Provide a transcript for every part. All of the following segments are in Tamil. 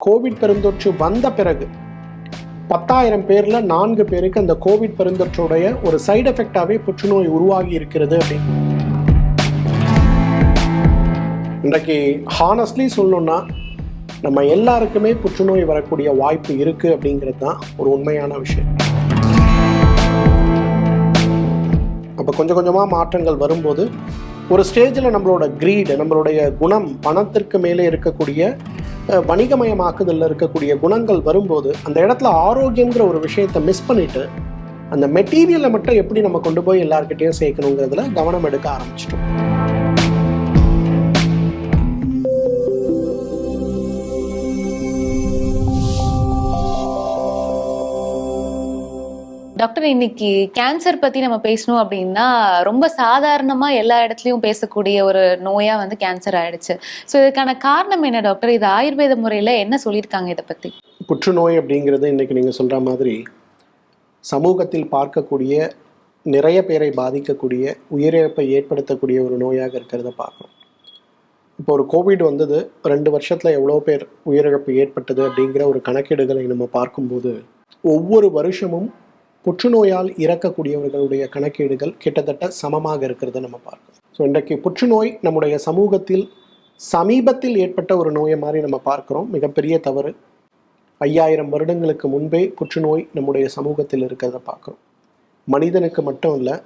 கோவிட் பெருந்தொற்று வந்த பிறகு 10,000 பேர்ல 4 பேருக்கு அந்த கோவிட் பெருந்தொற்றுடைய ஒரு சைடு எஃபெக்டாவே புற்றுநோய் உருவாகி இருக்கிறது அப்படின்னு இன்றைக்கு ஹானஸ்ட்லி சொல்லணும்னா நம்ம எல்லாருக்குமே புற்றுநோய் வரக்கூடிய வாய்ப்பு இருக்கு அப்படிங்கிறது தான் ஒரு உண்மையான விஷயம். அப்போ கொஞ்சம் கொஞ்சமாக மாற்றங்கள் வரும்போது ஒரு ஸ்டேஜில் நம்மளோட கிரீடு, நம்மளுடைய குணம், பணத்திற்கு மேலே இருக்கக்கூடிய வணிகமயமாக்குதலில் இருக்கக்கூடிய குணங்கள் வரும்போது அந்த இடத்துல ஆரோக்கியங்கிற ஒரு விஷயத்தை மிஸ் பண்ணிட்டு அந்த மெட்டீரியலை மட்டும் எப்படி நம்ம கொண்டு போய் எல்லார்கிட்டையும் சேர்க்கணுங்கிறதுல கவனம் எடுக்க ஆரம்பிச்சிட்டோம். டாக்டர், இன்னைக்கு கேன்சர் பத்தி நம்ம பேசணும் அப்படின்னா ரொம்ப சாதாரணமா எல்லா இடத்துலயும் பேசக்கூடிய ஒரு நோயா கேன்சர் ஆயிடுச்சு. ஸோ இதுக்கான காரணம் என்ன டாக்டர்? இது ஆயுர்வேத முறையில என்ன சொல்லியிருக்காங்க இதை பத்தி? புற்றுநோய் அப்படிங்கிறது இன்னைக்கு நீங்க சொல்ற மாதிரி சமூகத்தில் பார்க்கக்கூடிய நிறைய பேரை பாதிக்கக்கூடிய உயிரிழப்பை ஏற்படுத்தக்கூடிய ஒரு நோயாக இருக்கிறத பார்க்கணும். இப்போ ஒரு கோவிட் வந்தது, 2 வருஷத்துல எவ்வளோ பேர் உயிரிழப்பு ஏற்பட்டது அப்படிங்கிற ஒரு கணக்கீடுகளை நம்ம பார்க்கும்போது ஒவ்வொரு வருஷமும் புற்றுநோயால் இறக்கக்கூடியவர்களுடைய கணக்கீடுகள் கிட்டத்தட்ட சமமாக இருக்கிறத நம்ம பார்க்கணும். ஸோ இன்றைக்கு புற்றுநோய் நம்முடைய சமூகத்தில் சமீபத்தில் ஏற்பட்ட ஒரு நோயை மாதிரி நம்ம பார்க்குறோம். மிகப்பெரிய தவறு. 5000 வருடங்களுக்கு முன்பே புற்றுநோய் நம்முடைய சமூகத்தில் இருக்கிறத பார்க்குறோம். மனிதனுக்கு மட்டும் இல்லை,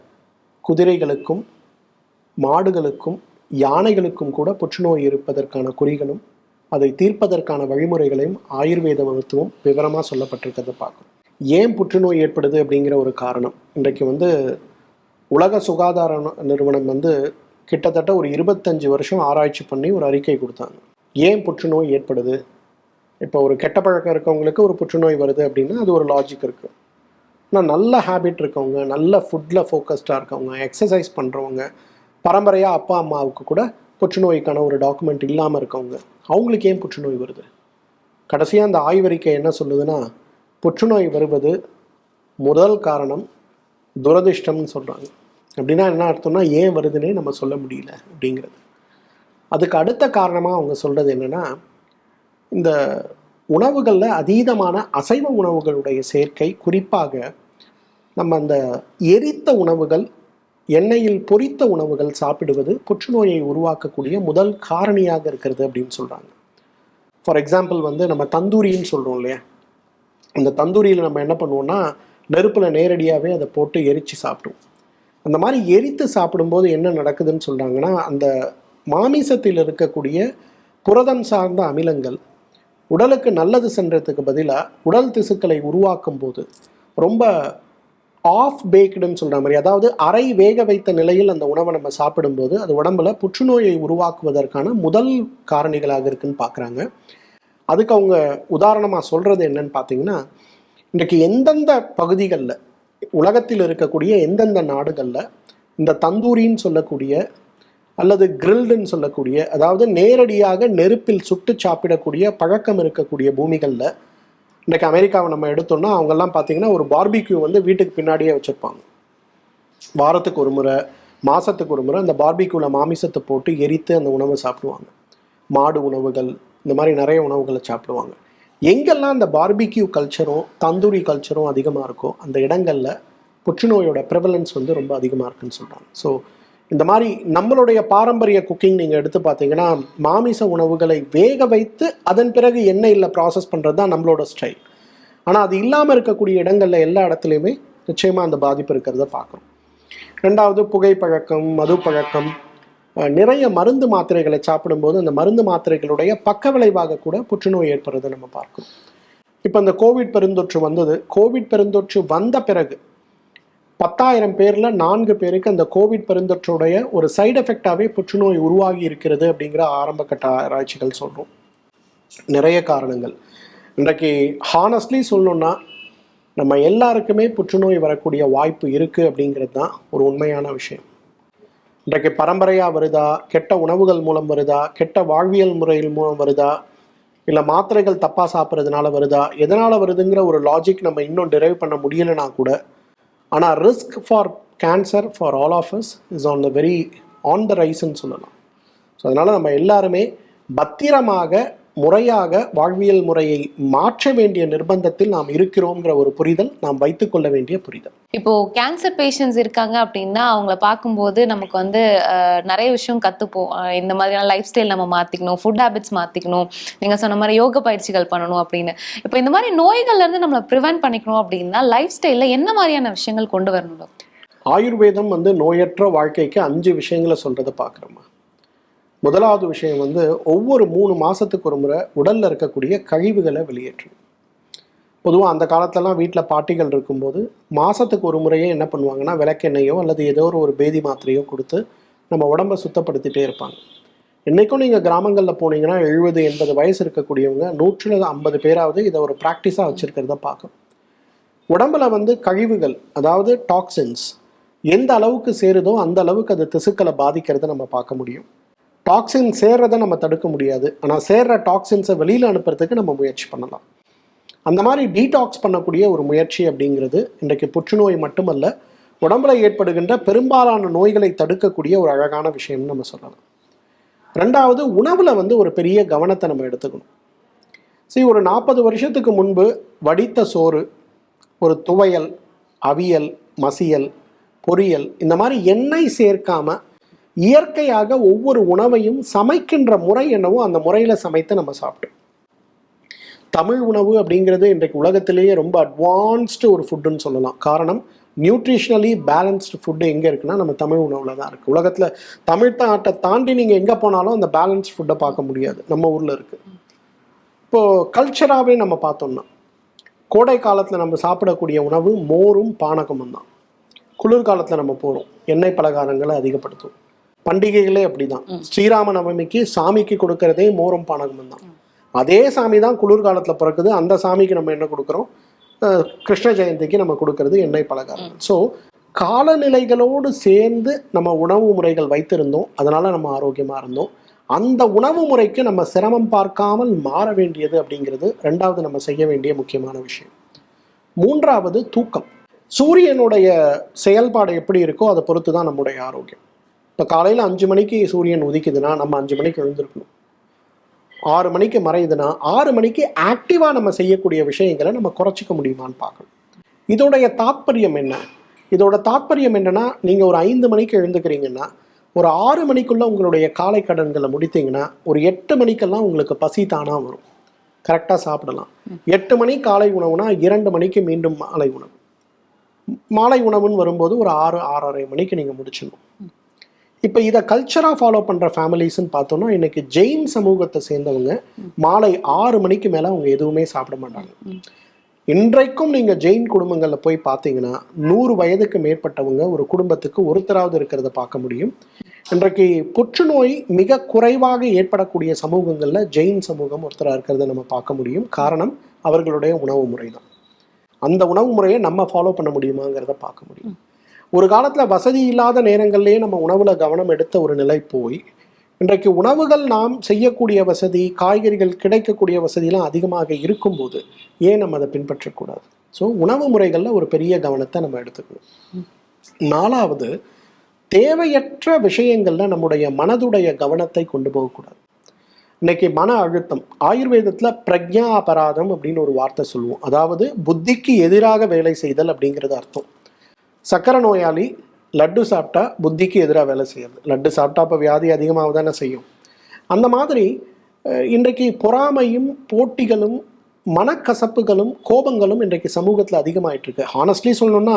குதிரைகளுக்கும் மாடுகளுக்கும் யானைகளுக்கும் கூட புற்றுநோய் இருப்பதற்கான குறிகளும் அதை தீர்ப்பதற்கான வழிமுறைகளையும் ஆயுர்வேத மருத்துவம் விவரமாக சொல்லப்பட்டிருக்கிறத பார்க்குறோம். ஏன் புற்றுநோய் ஏற்படுது அப்படிங்கிற ஒரு காரணம் இன்றைக்கு உலக சுகாதார நிறுவனம் கிட்டத்தட்ட ஒரு 25 வருஷம் ஆராய்ச்சி பண்ணி ஒரு அறிக்கை கொடுத்தாங்க. ஏன் புற்றுநோய் ஏற்படுது? இப்போ ஒரு கெட்ட பழக்கம் இருக்கவங்களுக்கு ஒரு புற்றுநோய் வருது அப்படின்னா அது ஒரு லாஜிக் இருக்குது. ஆனால் நல்ல ஹேபிட் இருக்கவங்க, நல்ல ஃபுட்டில் ஃபோக்கஸ்டாக இருக்கவங்க, எக்ஸசைஸ் பண்ணுறவங்க, பரம்பரையாக அப்பா அம்மாவுக்கு கூட புற்றுநோய்க்கான ஒரு டாக்குமெண்ட் இல்லாமல் இருக்கவங்க, அவங்களுக்கு ஏன் புற்றுநோய் வருது? கடைசியாக அந்த ஆய்வறிக்கை என்ன சொல்லுதுன்னா, புற்றுநோய் வருவது முதல் காரணம் துரதிர்ஷ்டம்னு சொல்கிறாங்க. அப்படின்னா என்ன அர்த்தம்னா, ஏன் வருதுன்னே நம்ம சொல்ல முடியல அப்படிங்கிறது. அதுக்கு அடுத்த காரணமாக அவங்க சொல்கிறது என்னென்னா, இந்த உணவுகளில் அதீதமான அசைவ உணவுகளுடைய சேர்க்கை, குறிப்பாக நம்ம அந்த எரித்த உணவுகள், எண்ணெயில் பொரித்த உணவுகள் சாப்பிடுவது புற்றுநோயை உருவாக்கக்கூடிய முதல் காரணியாக இருக்கிறது அப்படின்னு சொல்கிறாங்க. ஃபார் எக்ஸாம்பிள் நம்ம தந்தூரின்னு சொல்கிறோம் இல்லையா, அந்த தந்தூரியில் நம்ம என்ன பண்ணுவோம்னா நெருப்பில் நேரடியாகவே அதை போட்டு எரித்து சாப்பிடுவோம். அந்த மாதிரி எரித்து சாப்பிடும்போது என்ன நடக்குதுன்னு சொல்கிறாங்கன்னா, அந்த மாமிசத்தில் இருக்கக்கூடிய புரதம் சார்ந்த அமிலங்கள் உடலுக்கு நல்லது சென்றதுக்கு பதிலாக உடல் திசுக்களை உருவாக்கும் போது ரொம்ப ஆஃப் பேக்டுன்னு சொல்கிற மாதிரி, அதாவது அரை வேக வைத்த நிலையில் அந்த உணவை நம்ம சாப்பிடும்போது அது உடம்புல புற்றுநோயை உருவாக்குவதற்கான முதல் காரணிகளாக இருக்குன்னு பார்க்குறாங்க. அதுக்கு அவங்க உதாரணமாக சொல்கிறது என்னன்னு பார்த்தீங்கன்னா, இன்றைக்கு எந்தெந்த பகுதிகளில் உலகத்தில் இருக்கக்கூடிய எந்தெந்த நாடுகளில் இந்த தந்தூரின்னு சொல்லக்கூடிய அல்லது கிரில்டுன்னு சொல்லக்கூடிய, அதாவது நேரடியாக நெருப்பில் சுட்டு சாப்பிடக்கூடிய பழக்கம் இருக்கக்கூடிய பூமிகளில், இன்றைக்கு அமெரிக்காவை நம்ம எடுத்தோம்னா அவங்கெல்லாம் பார்த்தீங்கன்னா ஒரு பார்பிக்யூ வீட்டுக்கு பின்னாடியே வச்சுருப்பாங்க. வாரத்துக்கு ஒரு முறை, மாதத்துக்கு ஒரு முறை அந்த பார்பிக்யூவில் மாமிசத்தை போட்டு எரித்து அந்த உணவை சாப்பிடுவாங்க. மாடு உணவுகள், இந்த மாதிரி நிறைய உணவுகளை சாப்பிடுவாங்க. எங்கெல்லாம் அந்த பார்பிக்யூ கல்ச்சரும் தந்தூரி கல்ச்சரும் அதிகமாக இருக்கோ அந்த இடங்களில் புற்றுநோயோட ப்ரெவலன்ஸ் ரொம்ப அதிகமாக இருக்குன்னு சொல்கிறாங்க. ஸோ இந்த மாதிரி நம்மளுடைய பாரம்பரிய குக்கிங் நீங்கள் எடுத்து பார்த்தீங்கன்னா, மாமிச உணவுகளை வேக வைத்து அதன் பிறகு எண்ணெயில் ப்ராசஸ் பண்ணுறது தான் நம்மளோட ஸ்டைல். ஆனால் அது இல்லாமல் இருக்கக்கூடிய இடங்களில் எல்லா இடத்துலையுமே நிச்சயமாக அந்த பாதிப்பு இருக்கிறத பார்க்குறோம். ரெண்டாவது, புகைப்பழக்கம், மது பழக்கம், நிறைய மருந்து மாத்திரைகளை சாப்பிடும்போது அந்த மருந்து மாத்திரைகளுடைய பக்க விளைவாக கூட புற்றுநோய் ஏற்படுறதை நம்ம பார்க்கணும். இப்போ இந்த கோவிட் பெருந்தொற்று வந்தது. கோவிட் பெருந்தொற்று வந்த பிறகு 10,000 பேர்ல 4 பேருக்கு அந்த கோவிட் பெருந்தொற்றுடைய ஒரு சைடு எஃபெக்டாவே புற்றுநோய் உருவாகி இருக்கிறது அப்படிங்கிற ஆரம்ப கட்ட ஆராய்ச்சிகள் சொல்றோம். நிறைய காரணங்கள். இன்றைக்கு ஹானஸ்ட்லி சொல்லணும்னா நம்ம எல்லாருக்குமே புற்றுநோய் வரக்கூடிய வாய்ப்பு இருக்கு அப்படிங்கிறது தான் ஒரு உண்மையான விஷயம். இன்றைக்கு பரம்பரையா வருதா, கெட்ட உணவுகள் மூலம் வருதா, கெட்ட வாழ்வியல் முறையில் மூலம் வருதா, இல்லை மாத்திரைகள் தப்பா சாப்பிட்றதுனால வருதா, எதனால வருதுங்கிற ஒரு லாஜிக் நம்ம இன்னும் டிரைவ் பண்ண முடியலைன்னா கூட, ஆனால் risk for cancer for all of us is on the ரைஸ்ன்னு சொல்லலாம். ஸோ அதனால் நம்ம எல்லாருமே பத்திரமாக முறையாக வாழ்வியல் முறையை மாற்ற வேண்டிய நிர்பந்தத்தில் நாம் இருக்கிறோங்கிற ஒரு புரிதல் நாம் வைத்துக்கொள்ள வேண்டிய புரிதல். இப்போ கேன்சர் பேஷண்ட்ஸ் இருக்காங்க அப்படின்னா அவங்கள பார்க்கும்போது நமக்கு வந்து நிறைய விஷயம் கற்றுப்போம். இந்த மாதிரியான லைஃப் ஸ்டைல் நம்ம மாற்றிக்கணும், ஃபுட் ஹேபிட்ஸ் மாற்றிக்கணும், நீங்கள் சொன்ன மாதிரி யோக பயிற்சிகள் பண்ணணும் அப்படின்னு. இப்போ இந்த மாதிரி நோய்கள்லேருந்து நம்மளை ப்ரிவென்ட் பண்ணிக்கணும் அப்படின்னா லைஃப் ஸ்டைலில் என்ன மாதிரியான விஷயங்கள் கொண்டு வரணும்? ஆயுர்வேதம் நோயற்ற வாழ்க்கைக்கு 5 விஷயங்களை சொல்கிறத பார்க்குறோமா. முதலாவது விஷயம் ஒவ்வொரு 3 மாதத்துக்கு ஒரு முறை உடலில் இருக்கக்கூடிய கழிவுகளை வெளியேற்றணும். பொதுவாக அந்த காலத்துலலாம் வீட்டில் பாட்டிகள் இருக்கும்போது மாதத்துக்கு ஒரு முறையே என்ன பண்ணுவாங்கன்னா விளக்கெண்ணெயோ அல்லது ஏதோ ஒரு பேதி மாத்திரையோ கொடுத்து நம்ம உடம்பை சுத்தப்படுத்திகிட்டே இருப்பாங்க. இன்றைக்கும் நீங்கள் கிராமங்களில் போனீங்கன்னா 70-80 வயசு இருக்கக்கூடியவங்க 150 பேராவது இதை ஒரு ப்ராக்டிஸாக வச்சுருக்கிறத பார்க்கும். உடம்புல கழிவுகள், அதாவது டாக்ஸின்ஸ் எந்த அளவுக்கு சேருதோ அந்த அளவுக்கு அது திசுக்களை பாதிக்கிறத நம்ம பார்க்க முடியும். டாக்ஸின் சேர்றதை நம்ம தடுக்க முடியாது, ஆனால் சேர்ற டாக்ஸின்ஸை வெளியில் அனுப்புறதுக்கு நம்ம முயற்சி பண்ணலாம். அந்த மாதிரி டீடாக்ஸ் பண்ணக்கூடிய ஒரு முயற்சி அப்படிங்கிறது இன்றைக்கு புற்றுநோய் மட்டுமல்ல, உடம்புல ஏற்படுகின்ற பெரும்பாலான நோய்களை தடுக்கக்கூடிய ஒரு அழகான விஷயம்னு நம்ம சொல்லலாம். ரெண்டாவது, உணவில் ஒரு பெரிய கவனத்தை நம்ம எடுத்துக்கணும். சரி, ஒரு 40 வருஷத்துக்கு முன்பு வடித்த சோறு, ஒரு துவையல், அவியல், மசியல், பொரியல், இந்த மாதிரி எண்ணெய் சேர்க்காம இயற்கையாக ஒவ்வொரு உணவையும் சமைக்கின்ற முறை என்னவோ அந்த முறையில் சமைத்து நம்ம சாப்பிட்டோம். தமிழ் உணவு அப்படிங்கிறது இன்றைக்கு உலகத்திலேயே ரொம்ப அட்வான்ஸ்டு ஒரு ஃபுட்டுன்னு சொல்லலாம். காரணம், நியூட்ரிஷனலி பேலன்ஸ்டு ஃபுட்டு எங்கே இருக்குன்னா நம்ம தமிழ் உணவில் தான் இருக்குது. உலகத்தில் தமிழ் நாட்டை தாண்டி நீங்கள் எங்கே போனாலும் அந்த பேலன்ஸ்ட் ஃபுட்டை பார்க்க முடியாது, நம்ம ஊரில் இருக்குது. இப்போது கல்ச்சராகவே நம்ம பார்த்தோம்னா கோடை காலத்தில் நம்ம சாப்பிடக்கூடிய உணவு மோரும் பானகமும் தான். குளிர்காலத்தில் நம்ம போகிறோம், எண்ணெய் பலகாரங்களை அதிகப்படுத்தும். பண்டிகைகளே அப்படி தான். ஸ்ரீராம நவமிக்கு சாமிக்கு கொடுக்கறதே மோரும் பானகமும் தான். அதே சாமி தான் குளிர்காலத்தில் பிறக்குது, அந்த சாமிக்கு நம்ம என்ன கொடுக்குறோம்? கிருஷ்ண ஜெயந்திக்கு நம்ம கொடுக்கறது எண்ணெய் பலகாரம். ஸோ காலநிலைகளோடு சேர்ந்து நம்ம உணவு முறைகள் வைத்திருந்தோம், அதனால் நம்ம ஆரோக்கியமாக இருந்தோம். அந்த உணவு முறைக்கு நம்ம சிரமம் பார்க்காமல் மாற வேண்டியது அப்படிங்கிறது ரெண்டாவது நம்ம செய்ய வேண்டிய முக்கியமான விஷயம். மூன்றாவது, தூக்கம். சூரியனுடைய செயல்பாடு எப்படி இருக்கோ அதை பொறுத்து தான் நம்முடைய ஆரோக்கியம். இப்போ காலையில் 5 மணிக்கு சூரியன் உதிக்குதுன்னா நம்ம 5 மணிக்கு எழுந்திருக்கணும். 6 மணிக்கு மறையுதுன்னா 6 மணிக்கு ஆக்டிவாக நம்ம செய்யக்கூடிய விஷயங்களை நம்ம குறைச்சிக்க முடியுமான்னு பார்க்கணும். இதோடைய தாத்பரியம் என்ன? இதோட தாத்பரியம் என்னன்னா, நீங்கள் ஒரு 5 மணிக்கு எழுந்துக்கிறீங்கன்னா ஒரு 6 மணிக்குள்ளே உங்களுடைய காலை கடன்களை முடித்தீங்கன்னா ஒரு 8 மணிக்கெல்லாம் உங்களுக்கு பசி தானாக வரும், கரெக்டாக சாப்பிடலாம். 8 மணி காலை உணவுனா 2 மணிக்கு மீண்டும் மாலை உணவு. மாலை உணவுன்னு வரும்போது ஒரு 6-6:30 மணிக்கு நீங்கள் முடிச்சிடணும். இப்போ இதை கல்ச்சராக ஃபாலோ பண்ணுற ஃபேமிலிஸ்ன்னு பார்த்தோன்னா இன்னைக்கு ஜெயின் சமூகத்தை சேர்ந்தவங்க மாலை 6 மணிக்கு மேலே அவங்க எதுவுமே சாப்பிட மாட்டாங்க. இன்றைக்கும் நீங்கள் ஜெயின் குடும்பங்களில் போய் பார்த்தீங்கன்னா 100 வயதுக்கு மேற்பட்டவங்க ஒரு குடும்பத்துக்கு ஒருத்தராவது இருக்கிறத பார்க்க முடியும். இன்றைக்கு புற்றுநோய் மிக குறைவாக ஏற்படக்கூடிய சமூகங்களில் ஜெயின் சமூகம் ஒருத்தராக இருக்கிறத நம்ம பார்க்க முடியும். காரணம், அவர்களுடைய உணவு முறை தான். அந்த உணவு முறையை நம்ம ஃபாலோ பண்ண முடியுமாங்கிறத பார்க்க முடியும். ஒரு காலத்தில் வசதி இல்லாத நேரங்கள்லேயே நம்ம உணவில் கவனம் எடுத்த ஒரு நிலை போய் இன்றைக்கு உணவுகள் நாம் செய்யக்கூடிய வசதி, காய்கறிகள் கிடைக்கக்கூடிய வசதியெலாம் அதிகமாக இருக்கும்போது ஏன் நம்ம அதை பின்பற்றக்கூடாது? ஸோ உணவு முறைகளில் ஒரு பெரிய கவனத்தை நம்ம எடுத்துக்கணும். 4வது, தேவையற்ற விஷயங்களில் நம்முடைய மனதுடைய கவனத்தை கொண்டு போகக்கூடாது. இன்னைக்கு மன அழுத்தம், ஆயுர்வேதத்தில் பிரக்ஞா அபராதம் அப்படின்னு ஒரு வார்த்தை சொல்லுவோம். அதாவது புத்திக்கு எதிராக வேலை செய்தல் அப்படிங்கிறது அர்த்தம். சக்கரை நோயாளி லட்டு சாப்பிட்டா புத்திக்கு எதிராக வேலை செய்யுது. லட்டு சாப்பிட்டா அப்போ வியாதி அதிகமாக தானே செய்யும். அந்த மாதிரி இன்றைக்கு பொறாமையும் போட்டிகளும் மனக்கசப்புகளும் கோபங்களும் இன்றைக்கு சமூகத்தில் அதிகமாயிட்டு இருக்கு. ஹானஸ்ட்லி சொல்லணும்னா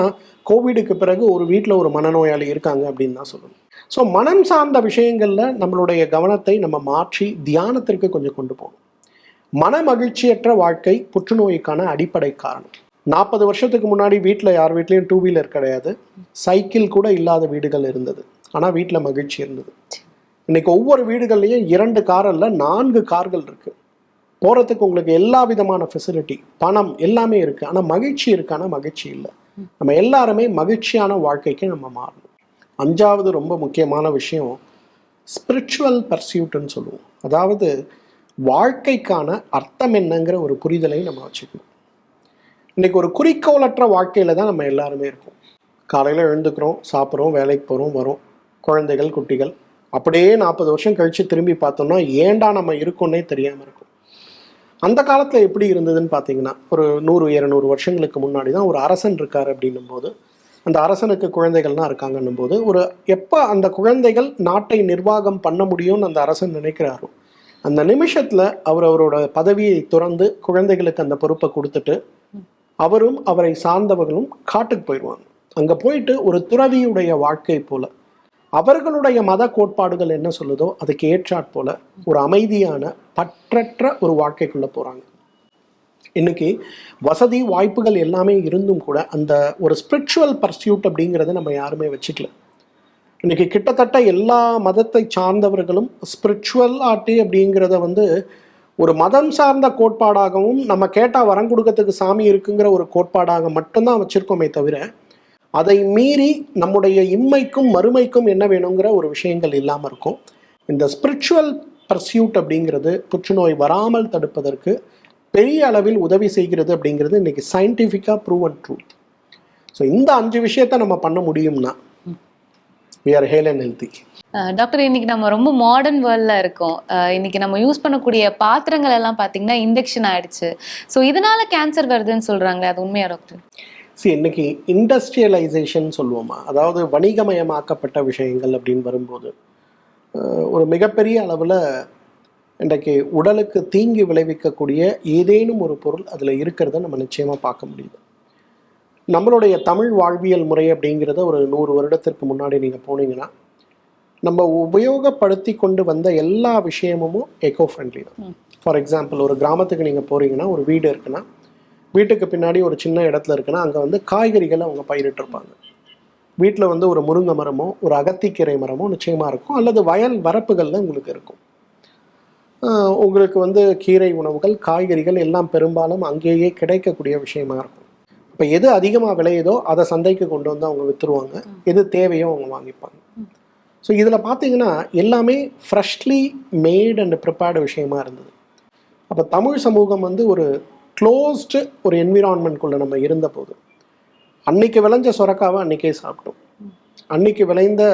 கோவிடுக்கு பிறகு ஒரு வீட்டில் ஒரு மனநோயாளி இருக்காங்க அப்படின்னு தான் சொல்லணும். ஸோ மனம் சார்ந்த விஷயங்களில் நம்மளுடைய கவனத்தை நம்ம மாற்றி தியானத்திற்கு கொஞ்சம் கொண்டு போகணும். மன மகிழ்ச்சியற்ற வாழ்க்கை புற்றுநோய்க்கான அடிப்படை காரணம். 40 வருஷத்துக்கு முன்னாடி வீட்டில் யார் வீட்லேயும் 2 வீலர் கிடையாது, சைக்கிள் கூட இல்லாத வீடுகள் இருந்தது, ஆனால் வீட்டில் மகிழ்ச்சி இருந்தது. இன்னைக்கு ஒவ்வொரு வீடுகள்லையும் 2 கார் அல்ல 4 கார்கள் இருக்குது. போகிறதுக்கு உங்களுக்கு எல்லா விதமான ஃபெசிலிட்டி, பணம் எல்லாமே இருக்குது, ஆனால் மகிழ்ச்சி இருக்கான மகிழ்ச்சி இல்லை. நம்ம எல்லாருமே மகிழ்ச்சியான வாழ்க்கைக்கு நம்ம மாறணும். 5வது ரொம்ப முக்கியமான விஷயம் ஸ்பிரிச்சுவல் பர்சியூட்னு சொல்லுவோம். அதாவது வாழ்க்கைக்கான அர்த்தம் என்னங்கிற ஒரு புரிதலை நம்ம வச்சுக்கணும். இன்றைக்கி ஒரு குறிக்கோளற்ற வாழ்க்கையில் தான் நம்ம எல்லாருமே இருக்கோம். காலையில் எழுந்துக்கிறோம், சாப்பிட்றோம், வேலைக்கு போகிறோம், வரோம், குழந்தைகள், குட்டிகள், அப்படியே 40 வருஷம் கழித்து திரும்பி பார்த்தோம்னா ஏண்டா நம்ம இருக்கோன்னே தெரியாமல் இருக்கும். அந்த காலத்தில் எப்படி இருந்ததுன்னு பார்த்தீங்கன்னா, ஒரு 100-200 வருஷங்களுக்கு முன்னாடி தான் ஒரு அரசன் இருக்கார் அப்படின்னும் போது, அந்த அரசனுக்கு குழந்தைகள்லாம் இருக்காங்கன்னும் போது, எப்போ அந்த குழந்தைகள் நாட்டை நிர்வாகம் பண்ண முடியும்னு அந்த அரசன் நினைக்கிறாரோ, அந்த நிமிஷத்தில் அவரோட பதவியை துறந்து குழந்தைகளுக்கு அந்த பொறுப்பை கொடுத்துட்டு, அவரும் அவரை சார்ந்தவர்களும் காட்டுக்கு போயிடுவாங்க. அங்கே போயிட்டு ஒரு துறவியுடைய வாழ்க்கை போல, அவர்களுடைய மத கோட்பாடுகள் என்ன சொல்லுதோ அதுக்கு ஏற்றாற் போல ஒரு அமைதியான பற்றற்ற ஒரு வாழ்க்கைக்குள்ள போறாங்க. இன்னைக்கு வசதி வாய்ப்புகள் எல்லாமே இருந்தும் கூட அந்த ஒரு ஸ்பிரிச்சுவல் பர்சியூட் அப்படிங்கிறத நம்ம யாருமே வச்சுக்கல. இன்னைக்கு கிட்டத்தட்ட எல்லா மதத்தை சார்ந்தவர்களும் ஸ்பிரிச்சுவல் ஆர்டி அப்படிங்கிறத ஒரு மதம் சார்ந்த கோட்பாடாகவும், நம்ம கேட்டால் வரம் கொடுக்கறதுக்கு சாமி இருக்குங்கிற ஒரு கோட்பாடாக மட்டும்தான் வச்சிருக்கோமே தவிர, அதை மீறி நம்முடைய இம்மைக்கும் மறுமைக்கும் என்ன வேணுங்கிற ஒரு விஷயங்கள் இல்லாமல் இருக்கும். இந்த ஸ்பிரிச்சுவல் பர்சியூட் அப்படிங்கிறது புற்றுநோய் வராமல் தடுப்பதற்கு பெரிய அளவில் உதவி செய்கிறது அப்படிங்கிறது இன்னைக்கு சயின்டிஃபிக்காக ப்ரூவன் ட்ரூத். ஸோ இந்த 5 விஷயத்தை நம்ம பண்ண முடியும்னா we are hale and healthy. Doctor, இன்னைக்கு நம்ம ரொம்ப மாடர்ன் வேர்ல்ட்ல இருக்கோம். இன்னைக்கு நம்ம யூஸ் பண்ணக்கூடிய பாத்திரங்கள் எல்லாம் பார்த்தீங்கன்னா இண்டக்ஷன் ஆயிடுச்சு. ஸோ இதனால கேன்சர் வருதுன்னு சொல்றாங்களே, அது உண்மையா டாக்டர்? இன்னைக்கு இண்டஸ்ட்ரியலைசேஷன் சொல்லுவோமா, அதாவது வணிகமயமாக்கப்பட்ட விஷயங்கள் அப்படின்னு வரும்போது ஒரு மிகப்பெரிய அளவில் இன்றைக்கு உடலுக்கு தீங்கு விளைவிக்கக்கூடிய ஏதேனும் ஒரு பொருள் அதில் இருக்கிறத நம்ம நிச்சயமாக பார்க்க முடியுது. நம்மளுடைய தமிழ் வாழ்வியல் முறை அப்படிங்கிறத ஒரு 100 வருடத்திற்கு முன்னாடி நீங்கள் போனீங்கன்னா, நம்ம உபயோகப்படுத்தி கொண்டு வந்த எல்லா விஷயமும் எக்கோ ஃப்ரெண்ட்லி தான். ஃபார் எக்ஸாம்பிள், ஒரு கிராமத்துக்கு நீங்கள் போகிறீங்கன்னா, ஒரு வீடு இருக்குன்னா, வீட்டுக்கு பின்னாடி ஒரு சின்ன இடத்துல இருக்குன்னா அங்கே காய்கறிகளை அவங்க பயிரிட்டிருப்பாங்க. வீட்டில் ஒரு முருங்கை மரமோ ஒரு அகத்திக்கீரை மரமோ நிச்சயமாக இருக்கும், அல்லது வயல் வரப்புகளில் உங்களுக்கு இருக்கும். உங்களுக்கு கீரை உணவுகள், காய்கறிகள் எல்லாம் பெரும்பாலும் அங்கேயே கிடைக்கக்கூடிய விஷயமா இருக்கும். இப்போ எது அதிகமாக விளையுதோ அதை சந்தைக்கு கொண்டு வந்து அவங்க விற்றுருவாங்க, எது தேவையோ அவங்க வாங்கிப்பாங்க. ஸோ இதில் பார்த்தீங்கன்னா எல்லாமே ஃப்ரெஷ்லி மேட் அண்ட் ப்ரிப்பேர்டு விஷயமா இருந்தது. அப்போ தமிழ் சமூகம் ஒரு க்ளோஸ்டு ஒரு என்விரான்மெண்ட்குள்ளே நம்ம இருந்தபோது, அன்னைக்கு விளைஞ்ச சுரக்காவை அன்றைக்கே சாப்பிட்டோம், அன்னைக்கு விளைந்த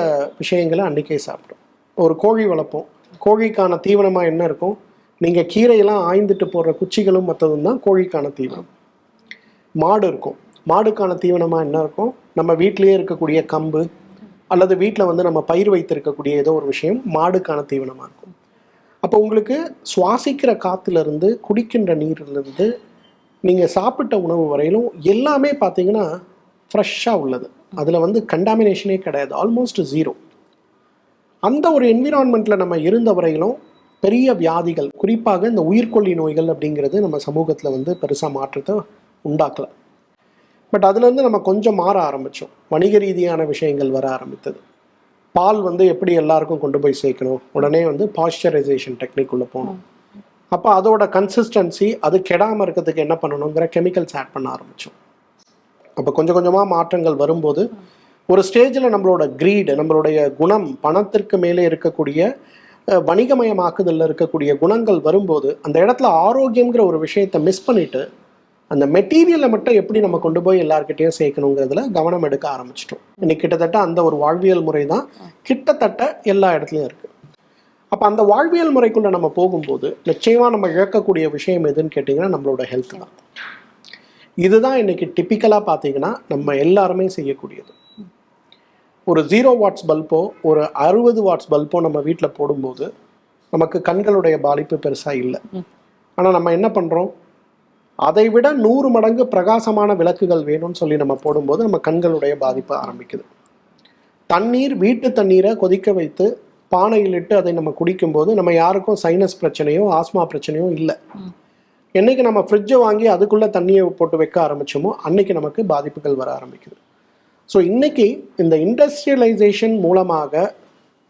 விஷயங்களை அன்றைக்கே சாப்பிட்டோம். ஒரு கோழி வளர்ப்போம், கோழிக்கான தீவனமாக என்ன இருக்கும், நீங்கள் கீரையெல்லாம் ஆய்ந்துட்டு போடுற குச்சிகளும் மற்றதும் தான் கோழிக்கான தீவனம். மாடு இருக்கும், மாடுக்கான தீவனமாக என்ன இருக்கும், நம்ம வீட்டிலேயே இருக்கக்கூடிய கம்பு அல்லது வீட்டில் நம்ம பயிர் வைத்திருக்கக்கூடிய ஏதோ ஒரு விஷயம் மாடுக்கான தீவனமாக இருக்கும். அப்போ உங்களுக்கு சுவாசிக்கிற காற்றுலேருந்து, குடிக்கின்ற நீர்லேருந்து, நீங்கள் சாப்பிட்ட உணவு வரையிலும் எல்லாமே பார்த்தீங்கன்னா ஃப்ரெஷ்ஷாக உள்ளது. அதில் கண்டாமினேஷனே கிடையாது, ஆல்மோஸ்ட் ஜீரோ. அந்த ஒரு என்விரான்மெண்ட்டில் நம்ம இருந்த வரையிலும் பெரிய வியாதிகள், குறிப்பாக இந்த உயிர்கொல்லி நோய்கள் அப்படிங்கிறது நம்ம சமூகத்தில் பெருசாக மாற்றத்தை உண்டாக்கலை. பட் அதுலேருந்து நம்ம கொஞ்சம் மாற ஆரம்பித்தோம், வணிக ரீதியான விஷயங்கள் வர ஆரம்பித்தது. பால் எப்படி எல்லாருக்கும் கொண்டு போய் சேர்க்கணும், உடனே பாஸ்சரைசேஷன் டெக்னிக் உள்ள போகணும். அப்போ அதோட கன்சிஸ்டன்சி, அது கெடாமல் இருக்கிறதுக்கு என்ன பண்ணணுங்கிற கெமிக்கல்ஸ் ஆட் பண்ண ஆரம்பித்தோம். அப்போ கொஞ்சம் கொஞ்சமாக மாற்றங்கள் வரும்போது ஒரு ஸ்டேஜில் நம்மளோட க்ரீடு, நம்மளுடைய குணம், பணத்திற்கு மேலே இருக்கக்கூடிய வணிகமயமாக்குதலில் இருக்கக்கூடிய குணங்கள் வரும்போது அந்த இடத்துல ஆரோக்கியங்கிற ஒரு விஷயத்தை மிஸ் பண்ணிவிட்டு அந்த மெட்டீரியலை மட்டும் எப்படி நம்ம கொண்டு போய் எல்லார்கிட்டையும் சேர்க்கணுங்கிறதுல கவனம் எடுக்க ஆரம்பிச்சிட்டோம். இன்னைக்கு கிட்டத்தட்ட அந்த ஒரு வாழ்வியல் முறை தான் கிட்டத்தட்ட எல்லா இடத்துலையும் இருக்குது. அப்போ அந்த வாழ்வியல் முறைக்குள்ளே நம்ம போகும்போது நிச்சயமாக நம்ம இழக்கக்கூடிய விஷயம் எதுன்னு கேட்டிங்கன்னா நம்மளோட ஹெல்த் தான். இதுதான் இன்னைக்கு டிப்பிக்கலாக பார்த்தீங்கன்னா நம்ம எல்லாருமே செய்யக்கூடியது. ஒரு 0 வாட்ஸ் பல்போ ஒரு 60 வாட்ஸ் பல்போ நம்ம வீட்டில் போடும்போது நமக்கு கண்களுடைய பாதிப்பு பெருசாக இல்லை. ஆனால் நம்ம என்ன பண்ணுறோம், அதை விட 100 மடங்கு பிரகாசமான விளக்குகள் வேணும்னு சொல்லி நம்ம போடும்போது நம்ம கண்களுடைய பாதிப்பு ஆரம்பிக்குது. தண்ணீர், வீட்டு தண்ணீரை கொதிக்க வைத்து பானையில் இட்டு அதை நம்ம குடிக்கும்போது நம்ம யாருக்கும் சைனஸ் பிரச்சனையோ ஆஸ்மா பிரச்சனையோ இல்லை. என்னைக்கு நம்ம ஃப்ரிட்ஜை வாங்கி அதுக்குள்ளே தண்ணியை போட்டு வைக்க ஆரம்பிச்சோமோ அன்னைக்கு நமக்கு பாதிப்புகள் வர ஆரம்பிக்குது. ஸோ இன்னைக்கு இந்த இண்டஸ்ட்ரியலைசேஷன் மூலமாக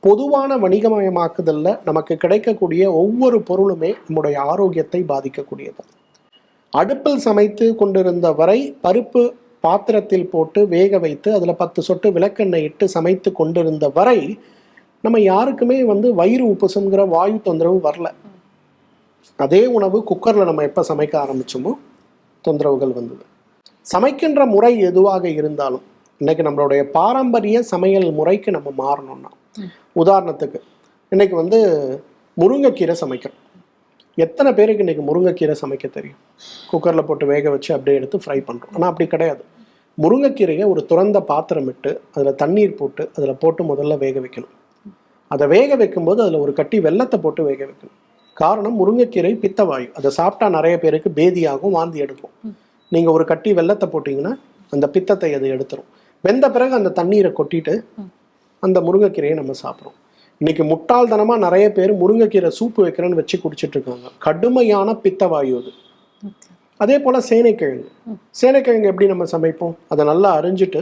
பொதுவான வணிகமயமாக்குதலில் நமக்கு கிடைக்கக்கூடிய ஒவ்வொரு பொருளுமே நம்முடைய ஆரோக்கியத்தை பாதிக்கக்கூடியது. அடுப்பில் சமைத்து கொண்டிருந்த வரை பருப்பு பாத்திரத்தில் போட்டு வேக வைத்து அதில் 10 சொட்டு விளக்கெண்ணெய் இட்டு சமைத்து கொண்டிருந்த வரை நம்ம யாருக்குமே வயிறு உப்புசம்ங்கிற வாயு தொந்தரவு வரல. அதே உணவு குக்கரில் நம்ம எப்போ சமைக்க ஆரம்பிச்சோமோ தொந்தரவுகள் வந்தது. சமைக்கின்ற முறை எதுவாக இருந்தாலும் இன்னைக்கு நம்மளுடைய பாரம்பரிய சமையல் முறைக்கு நம்ம மாறணும்னா, உதாரணத்துக்கு இன்னைக்கு முருங்கைக்கீரை சமைக்கிறோம். எத்தனை பேருக்கு இன்றைக்கி முருங்கைக்கீரை சமைக்க தெரியும்? குக்கரில் போட்டு வேக வச்சு அப்படியே எடுத்து ஃப்ரை பண்ணுறோம். ஆனால் அப்படி கிடையாது. முருங்கைக்கீரையை ஒரு துறந்த பாத்திரம் விட்டு அதில் தண்ணீர் போட்டு அதில் போட்டு முதல்ல வேக வைக்கணும். அதை வேக வைக்கும்போது அதில் ஒரு கட்டி வெல்லத்தை போட்டு வேக வைக்கணும். காரணம், முருங்கைக்கீரை பித்தவாயு, அதை சாப்பிட்டா நிறைய பேருக்கு பேதியாகும், வாந்தி எடுக்கும். நீங்கள் ஒரு கட்டி வெல்லத்தை போட்டிங்கன்னா அந்த பித்தத்தை அதை எடுத்துரும். வெந்த பிறகு அந்த தண்ணீரை கொட்டிட்டு அந்த முருங்கைக்கீரையை நம்ம சாப்பிட்றோம். இன்னைக்கு முட்டாள்தனமாக நிறைய பேர் முருங்கைக்கீரை சூப்பு வைக்கிறேன்னு வச்சு குடிச்சிட்டு இருக்காங்க. கடுமையான பித்தவாயு அது. அதே போல் சேனைக்கிழங்கு எப்படி நம்ம சமைப்போம்? அதை நல்லா அரிஞ்சிட்டு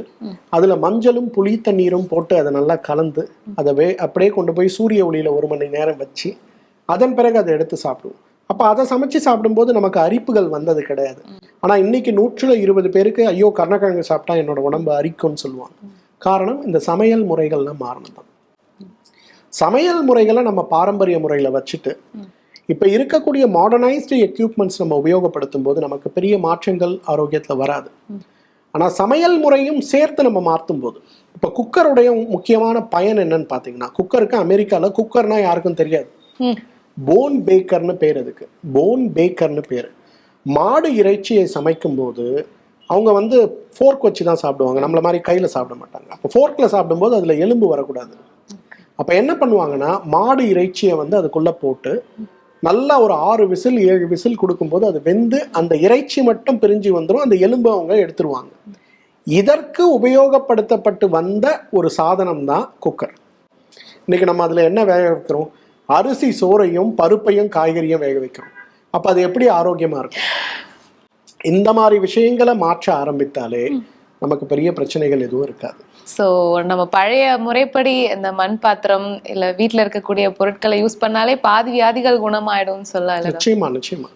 அதில் மஞ்சளும் புளி தண்ணீரும் போட்டு அதை நல்லா கலந்து அதை அப்படியே கொண்டு போய் சூரிய ஒளியில் 1 மணி நேரம் வச்சு அதன் பிறகு அதை எடுத்து சாப்பிடுவோம். அப்போ அதை சமைச்சு சாப்பிடும்போது நமக்கு அரிப்புகள் வந்தது கிடையாது. ஆனால் இன்னைக்கு 120 பேருக்கு ஐயோ கருணக்கிழங்கு சாப்பிட்டா என்னோட உடம்பு அரிக்கும்னு சொல்லுவாங்க. காரணம், இந்த சமையல் முறைகள்லாம் மாறணும் தான். சமையல் முறைகளை நம்ம பாரம்பரிய முறையில் வச்சுட்டு இப்போ இருக்கக்கூடிய மாடர்னைஸ்டு எக்யூப்மெண்ட்ஸ் நம்ம உபயோகப்படுத்தும் போது நமக்கு பெரிய மாற்றங்கள் ஆரோக்கியத்தில் வராது. ஆனால் சமையல் முறையும் சேர்த்து நம்ம மாற்றும் போது, இப்போ குக்கருடைய முக்கியமான பயன் என்னன்னு பார்த்தீங்கன்னா, குக்கருக்கு அமெரிக்காவில் குக்கர்னா யாருக்கும் தெரியாது. போன் பேக்கர்னு பேர். அதுக்கு போன் பேக்கர்னு பேர். மாடு இறைச்சியை சமைக்கும் போது அவங்க ஃபோர்க் வச்சு தான் சாப்பிடுவாங்க. நம்மள மாதிரி கையில் சாப்பிட மாட்டாங்க. அப்போ ஃபோர்க்கில் சாப்பிடும்போது அதில் எலும்பு வரக்கூடாது. அப்போ என்ன பண்ணுவாங்கன்னா, மாடு இறைச்சியை அதுக்குள்ளே போட்டு நல்லா ஒரு 6 விசில் 7 விசில் கொடுக்கும்போது அது வெந்து அந்த இறைச்சி மட்டும் பிரிஞ்சு வந்துடும். அந்த எலும்பு அவங்க எடுத்துருவாங்க. இதற்கு உபயோகப்படுத்தப்பட்டு வந்த ஒரு சாதனம் தான் குக்கர். இன்னைக்கு நம்ம அதில் என்ன வேக வைக்கிறோம்? அரிசி சோறையும் பருப்பையும் காய்கறியும் வேக வைக்கிறோம். அப்போ அது எப்படி ஆரோக்கியமாக இருக்கும்? இந்த மாதிரி விஷயங்களை மாற்ற ஆரம்பித்தாலே நமக்கு பெரிய பிரச்சனைகள் எதுவும் இருக்காது. ஸோ நம்ம பழைய முறைப்படி இந்த மண் பாத்திரம் இல்லை வீட்டில் இருக்கக்கூடிய பொருட்களை யூஸ் பண்ணாலே பாதி வியாதிகள் குணமாயிடும்னு சொல்லலாம். நிச்சயமா நிச்சயமா.